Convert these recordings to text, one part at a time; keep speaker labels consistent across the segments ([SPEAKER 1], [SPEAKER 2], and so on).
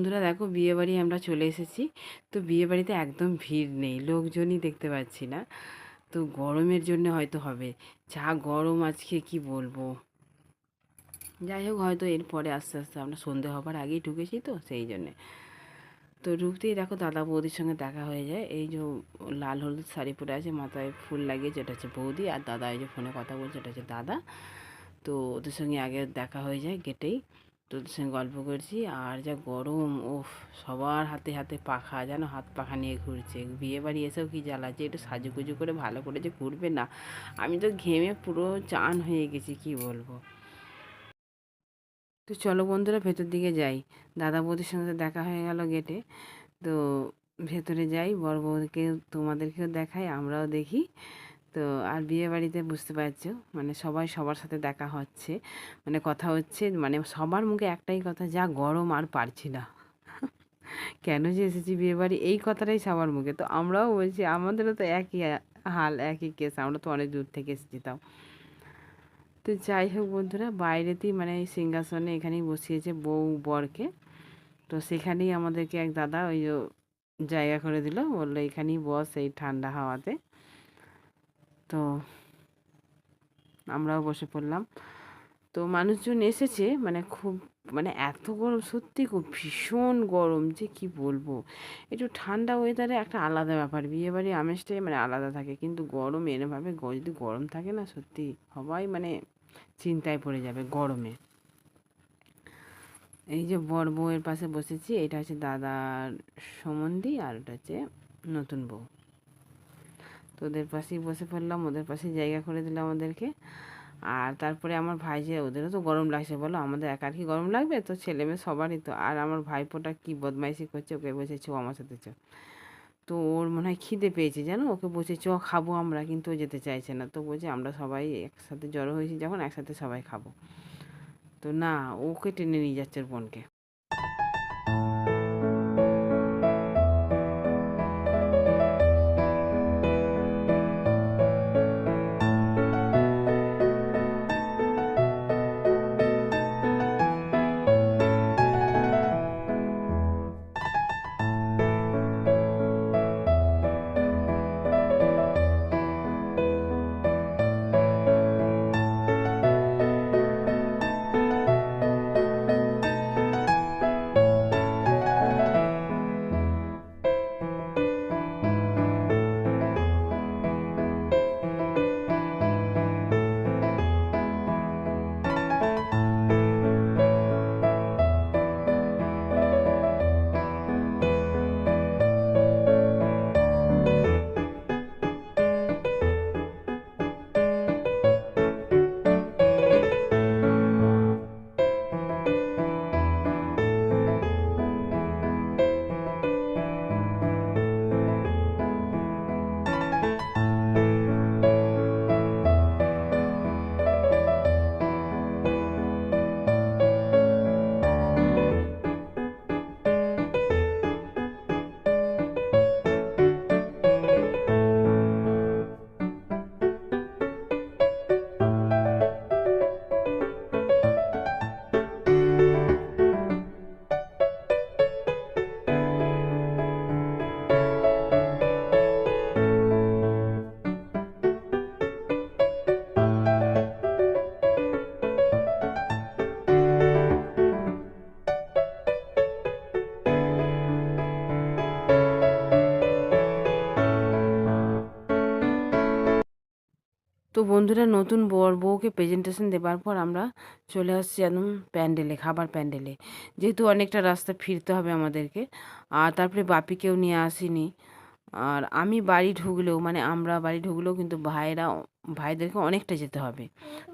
[SPEAKER 1] বন্ধুরা দেখো বিয়েবাড়ি আমরা চলে এসেছি। তো বিয়েবাড়িতে একদম ভিড় নেই, লোকজনই দেখতে পাচ্ছি না। তো গরমের জন্য হয়তো হবে, যা গরম আজকে কি বলবো। যাই হোক, হয়তো এরপরে আস্তে আস্তে আমরা সন্ধে হবার আগেই ঢুকেছি, তো সেই জন্যে। তো ঢুকতেই দেখো দাদা বৌদির সঙ্গে দেখা হয়ে যায়। এই যে লাল হলুদ শাড়ি পরে আছে, মাথায় ফুল লাগিয়ে, যেটা হচ্ছে বৌদি, আর দাদা এই যে ফোনে কথা বলছে, এটা হচ্ছে দাদা। তো ওদের সঙ্গে আগে দেখা হয়ে যায় গেটেই। তো ওদের সঙ্গে গল্প করছি, আর যা গরম, ওফ! সবার হাতে হাতে পাখা, যেন হাত পাখা নিয়ে ঘুরছে। বিয়ে বাড়ি এসেও কি জ্বালাচ্ছে, একটু সাজুগুজু করে ভালো করে যে ঘুরবে না। আমি তো ঘেমে পুরো চান হয়ে গেছি, কি বলবো। তো চলো বন্ধুরা, ভেতর দিকে যাই। দাদা বৌদির সঙ্গে তো দেখা হয়ে গেল গেটে। তো ভেতরে যাই, বড় বউকে তোমাদেরকেও দেখাই, আমরাও দেখি। তো আর বিয়ে বাড়িতে বুঝতে পারছো, মানে সবাই সবার সাথে দেখা হচ্ছে, মানে কথা হচ্ছে, মানে সবার মুখে একটাই কথা, যা গরম আর পারছি না। কেন যে এসেছি বিয়ে বাড়ি, এই কথাটাই সবার মুখে। তো আমরাও বলছি, আমাদেরও তো একই হাল, একই কেস, আমরা তো অনেক দূর থেকে এসেছি তাও। তো যাই হোক বন্ধুরা, বাইরেতেই মানে এই সিংহাসনে এখানেই বসিয়েছে বউ বরকে। তো সেখানেই আমাদেরকে এক দাদা ওই জায়গা করে দিল, বললো এখানেই বস এই ঠান্ডা হাওয়াতে। তো আমরাও বসে পড়লাম। তো মানুষজন এসেছে, মানে খুব, মানে এত গরম, সত্যি খুব ভীষণ গরম, যে কি বলবো। একটু ঠান্ডা ওয়েদারে একটা আলাদা ব্যাপার, বিয়েবাড়ির আমেজটাই মানে আলাদা থাকে, কিন্তু গরম এরমভাবে যদি গরম থাকে না, সত্যি সবাই মানে চিন্তায় পড়ে যাবে গরমে। এই যে বর বউয়ের পাশে বসেছি, এটা হচ্ছে দাদার সম্বন্ধী, আর এটা হচ্ছে নতুন বউ। তো ওদের পাশেই বসে পড়লাম, ওদের পাশেই জায়গা করে দিলাম আমাদেরকে। আর তারপরে আমার ভাই, যে ওদেরও তো গরম লাগছে, বলো আমাদের একার কি গরম লাগবে, তো ছেলে মেয়ে সবারই তো। আর আমার ভাইপোটা কি বদমাইশি করছে, ওকে বলছে চ আমার সাথে চ। তো ওর মনে হয় খিদে পেয়েছে, জানো, ওকে বলছে চ খাবো আমরা, কিন্তু ও যেতে চাইছে না। তো বলছে আমরা সবাই একসাথে জড়ো হয়েছি যখন, একসাথে সবাই খাবো। তো না, ওকে টেনে নিয়ে যাচ্ছে ওর বোনকে। তো বন্ধুরা, নতুন বর বউকে প্রেজেন্টেশন দেওয়ার পর আমরা চলে আসছি একদম প্যান্ডেলে, খাবার প্যান্ডেলে। যেহেতু অনেকটা রাস্তা ফিরতে হবে আমাদেরকে, আর তারপরে বাপিকেও নিয়ে আসিনি। আর আমি বাড়ি ঢুকলেও, মানে আমরা বাড়ি ঢুকলেও কিন্তু ভাইদেরকে অনেকটা যেতে হবে।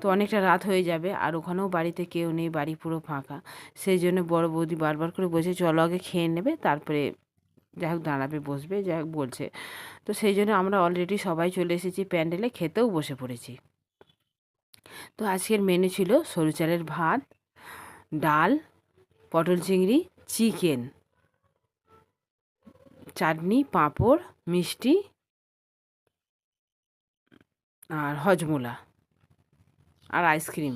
[SPEAKER 1] তো অনেকটা রাত হয়ে যাবে, আর ওখানেও বাড়িতে কেউ নেই, বাড়ি পুরো ফাঁকা। সেই জন্য বড় বৌদি বারবার করে বলছে চলো আগে খেয়ে নেবে, তারপরে যাই হোক দাঁড়াবে, বসবে, যাই হোক বলছে। তো সেই জন্য আমরা অলরেডি সবাই চলে এসেছি প্যান্ডেলে, খেতেও বসে পড়েছি। তো আজকের মেনু ছিল সরু চালের ভাত, ডাল, পটল চিংড়ি, চিকেন, চাটনি, পাঁপড়, মিষ্টি, আর হজমোলা, আর আইসক্রিম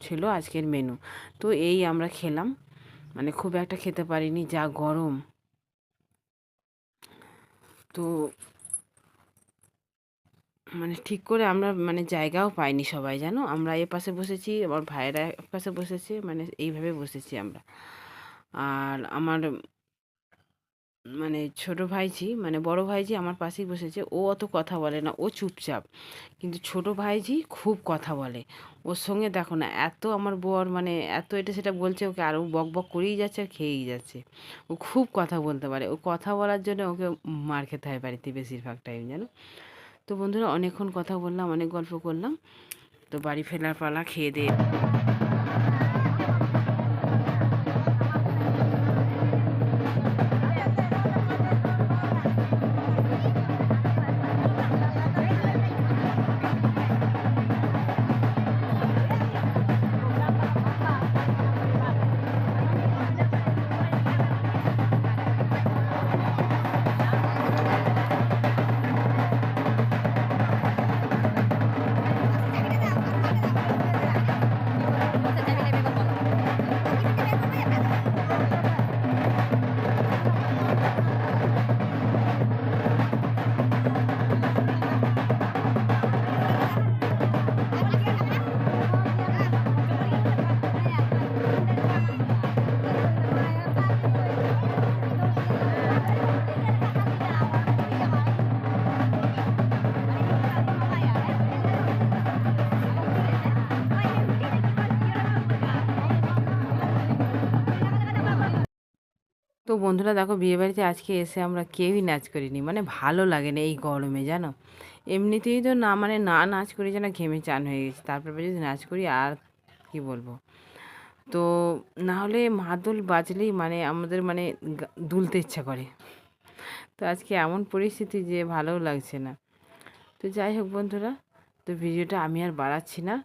[SPEAKER 1] ছিল আজকের মেনু। তো এই আমরা খেলাম। মানে খুব একটা খেতে পারিনি, যা গরম। তো মানে ঠিক করে আমরা মানে জায়গাও পাইনি সবাই, জানো, আমরা এ পাশে বসেছি, আমার ভাইয়েরা এক পাশে বসেছে, মানে এইভাবে বসেছি আমরা। আর আমার মানে ছোট ভাইঝি, মানে বড় ভাইঝি আমার পাশেই বসেছে, ও অত কথা বলে না, ও চুপচাপ। কিন্তু ছোট ভাইঝি খুব কথা বলে। ওর সঙ্গে দেখো না, এত আমার বর মানে এত এটা সেটা বলছে ওকে, আর ও বক বক করেই যাচ্ছে আর খেয়েই যাচ্ছে। ও খুব কথা বলতে পারে, ও কথা বলার জন্য ওকে মার খেতে হয় বাড়িতে বেশিরভাগ টাইম, জানো। তো বন্ধুরা, অনেকক্ষণ কথা বললাম, অনেক গল্প করলাম। তো বাড়ি ফেরার পালা, খেয়ে দিয়ে। তো বন্ধুরা দেখো, বিয়েবাড়িতে আজকে এসে আমরা কেউই নাচ করিনি, মানে ভালো লাগে না এই গরমে, জানো। এমনিতেই তো না, মানে না নাচ করি যেন ঘেমে চান হয়ে গেছে, তারপরে যদি নাচ করি আর কি বলবো। তো না হলে মাদল বাজলেই মানে আমাদের মানে দুলতে ইচ্ছা করে। তো আজকে এমন পরিস্থিতি যে ভালোও লাগছে না। তো যাই হোক বন্ধুরা, তো ভিডিওটা আমি আর বাড়াচ্ছি না,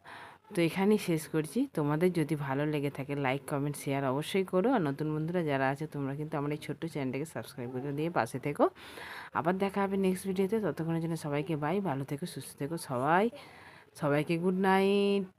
[SPEAKER 1] তো এখানেই শেষ করছি। তোমাদের যদি ভালো লেগে থাকে লাইক কমেন্ট শেয়ার অবশ্যই করো, আর নতুন বন্ধুরা যারা আছে তোমরা কিন্তু আমার এই ছোট্ট চ্যানেলটাকে সাবস্ক্রাইব করে দিয়ে পাশে থেকো। আবার দেখা হবে নেক্সট ভিডিওতে, ততক্ষণের জন্য সবাইকে বাই, ভালো থেকো, সুস্থ থেকো সবাই, সবাইকে গুড নাইট।